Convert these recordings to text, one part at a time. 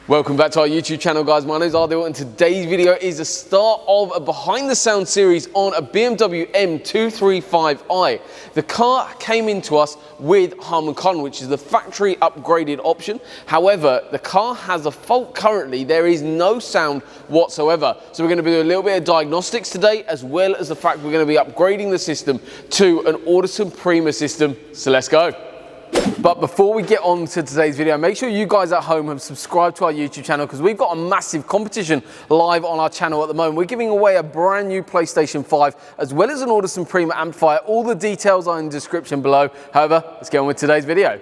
Welcome back to our YouTube channel, guys. My name is Ardil, and today's video is the start of a behind the sound series on a BMW M235i. The car came into us with Harmon Kardon, which is the factory upgraded option. However, the car has a fault currently. There is no sound whatsoever. So we're going to do a little bit of diagnostics today, as well as the fact we're going to be upgrading the system to an Audison Prima system. So let's go. But before we get on to today's video, make sure you guys at home have subscribed to our YouTube channel, because we've got a massive competition live on our channel at the moment. We're giving away a brand new PlayStation 5 as well as an Audison Prima amplifier. All the details are in the description below. However, let's get on with today's video.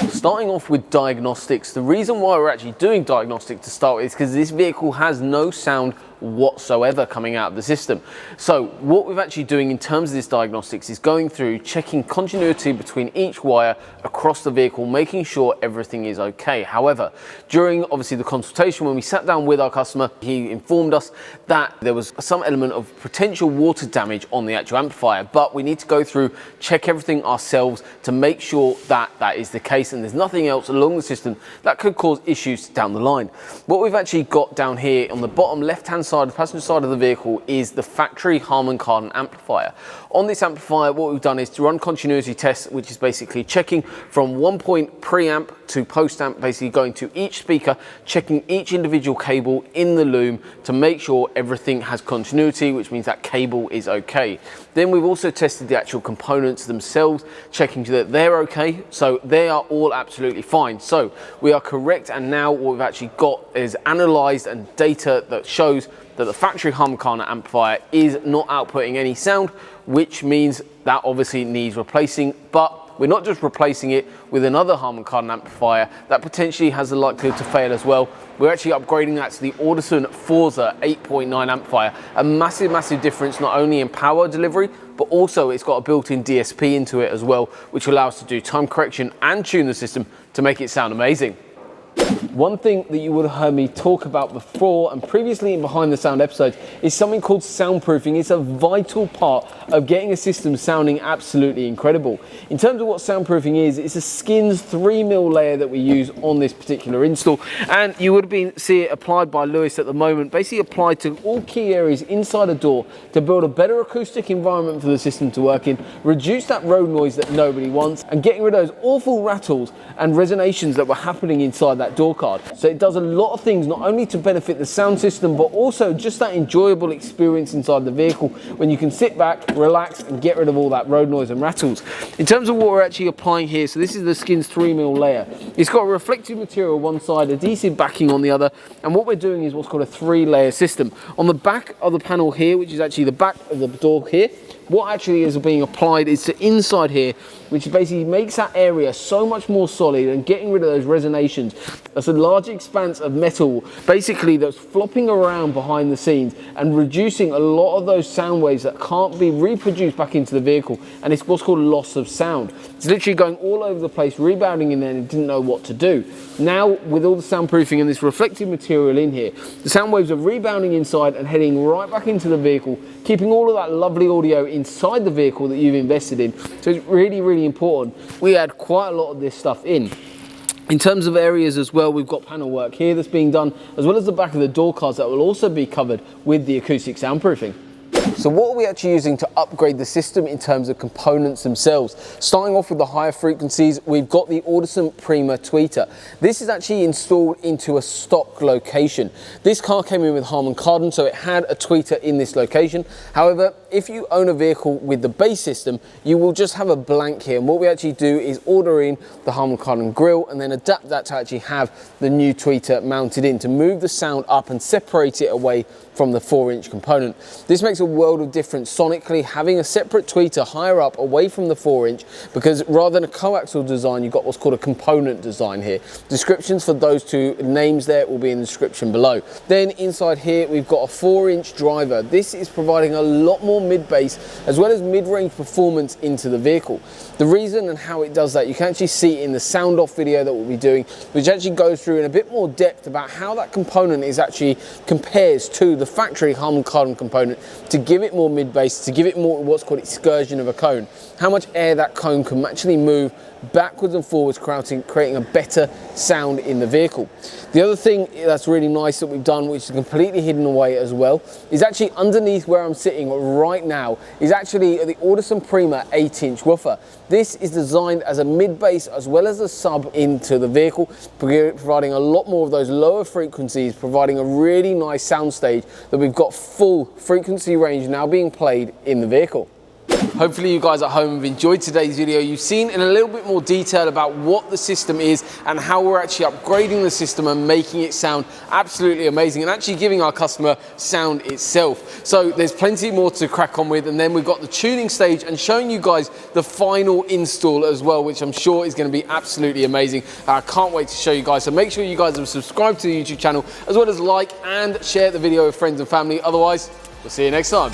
Starting off with diagnostics, the reason why we're actually doing diagnostics to start with is because this vehicle has no sound whatsoever coming out of the system. So what we're actually doing in terms of this diagnostics is going through checking continuity between each wire across the vehicle, making sure everything is okay. However, during obviously the consultation, when we sat down with our customer, he informed us that there was some element of potential water damage on the actual amplifier, but we need to go through, check everything ourselves to make sure that that is the case and there's nothing else along the system that could cause issues down the line. What we've actually got down here on the bottom left hand side, the passenger side of the vehicle, is the factory Harmon Kardon amplifier. On this amplifier, what we've done is to run continuity tests, which is basically checking from 1 point preamp to post amp, basically going to each speaker, checking each individual cable in the loom to make sure everything has continuity, which means that cable is okay. Then we've also tested the actual components themselves, checking that they're okay. So they are all absolutely fine. So we are correct, and now what we've actually got is analyzed and data that shows that the factory Harmon Kardon amplifier is not outputting any sound, which means that obviously needs replacing. But we're not just replacing it with another Harmon Kardon amplifier that potentially has the likelihood to fail as well. We're actually upgrading that to the Audison Forza 8.9 amplifier. A massive difference, not only in power delivery, but also it's got a built-in DSP into it as well, which allows us to do time correction and tune the system to make it sound amazing. One thing that you would have heard me talk about before and previously in behind the sound episodes is something called soundproofing. It's a vital part of getting a system sounding absolutely incredible. In terms of what soundproofing is, it's a skins 3mm layer that we use on this particular install, and you would have see it applied by Lewis at the moment, basically applied to all key areas inside a door to build a better acoustic environment for the system to work in, reduce that road noise that nobody wants, and getting rid of those awful rattles and resonations that were happening inside that door card. So it does a lot of things, not only to benefit the sound system, but also just that enjoyable experience inside the vehicle when you can sit back, relax, and get rid of all that road noise and rattles. In terms of what we're actually applying here, so this is the skins 3mm layer. It's got a reflective material on one side, adhesive backing on the other, and what we're doing is what's called a 3-layer system. On the back of the panel here, which is actually the back of the door here, what actually is being applied is to inside here, which basically makes that area so much more solid and getting rid of those resonations. That's a large expanse of metal basically that's flopping around behind the scenes and reducing a lot of those sound waves that can't be reproduced back into the vehicle, and it's what's called loss of sound. It's literally going all over the place, rebounding in there, and it didn't know what to do. Now with all the soundproofing and this reflective material in here, the sound waves are rebounding inside and heading right back into the vehicle, keeping all of that lovely audio inside the vehicle that you've invested in. So it's really important. We add quite a lot of this stuff in. In terms of areas as well, we've got panel work here that's being done, as well as the back of the door cards that will also be covered with the acoustic soundproofing. So what are we actually using to upgrade the system in terms of components themselves? Starting off with the higher frequencies, we've got the Audison Prima tweeter. This is actually installed into a stock location. This car came in with Harmon Kardon, so it had a tweeter in this location. However, if you own a vehicle with the base system, you will just have a blank here. And what we actually do is order in the Harmon Kardon grill and then adapt that to actually have the new tweeter mounted in to move the sound up and separate it away from the 4-inch component. This makes a world of difference sonically, having a separate tweeter higher up away from the 4-inch, because rather than a coaxial design, you've got what's called a component design here. Descriptions for those two names there will be in the description below. Then inside here, we've got a 4-inch driver. This is providing a lot more mid-bass as well as mid-range performance into the vehicle. The reason and how it does that, you can actually see in the sound off video that we'll be doing, which actually goes through in a bit more depth about how that component is actually compares to the factory Harmon Kardon component to give it more mid-bass, to give it more what's called excursion of a cone. How much air that cone can actually move backwards and forwards, creating a better sound in the vehicle. The other thing that's really nice that we've done, which is completely hidden away as well, is actually underneath where I'm sitting right now is actually the Audison Prima 8-inch woofer. This is designed as a mid-bass as well as a sub into the vehicle, providing a lot more of those lower frequencies, providing a really nice soundstage that we've got full frequency range now being played in the vehicle. Hopefully you guys at home have enjoyed today's video. You've seen in a little bit more detail about what the system is and how we're actually upgrading the system and making it sound absolutely amazing and actually giving our customer sound itself. So there's plenty more to crack on with, and then we've got the tuning stage and showing you guys the final install as well, which I'm sure is going to be absolutely amazing. I can't wait to show you guys. So make sure you guys have subscribed to the YouTube channel as well as like and share the video with friends and family. Otherwise, we'll see you next time.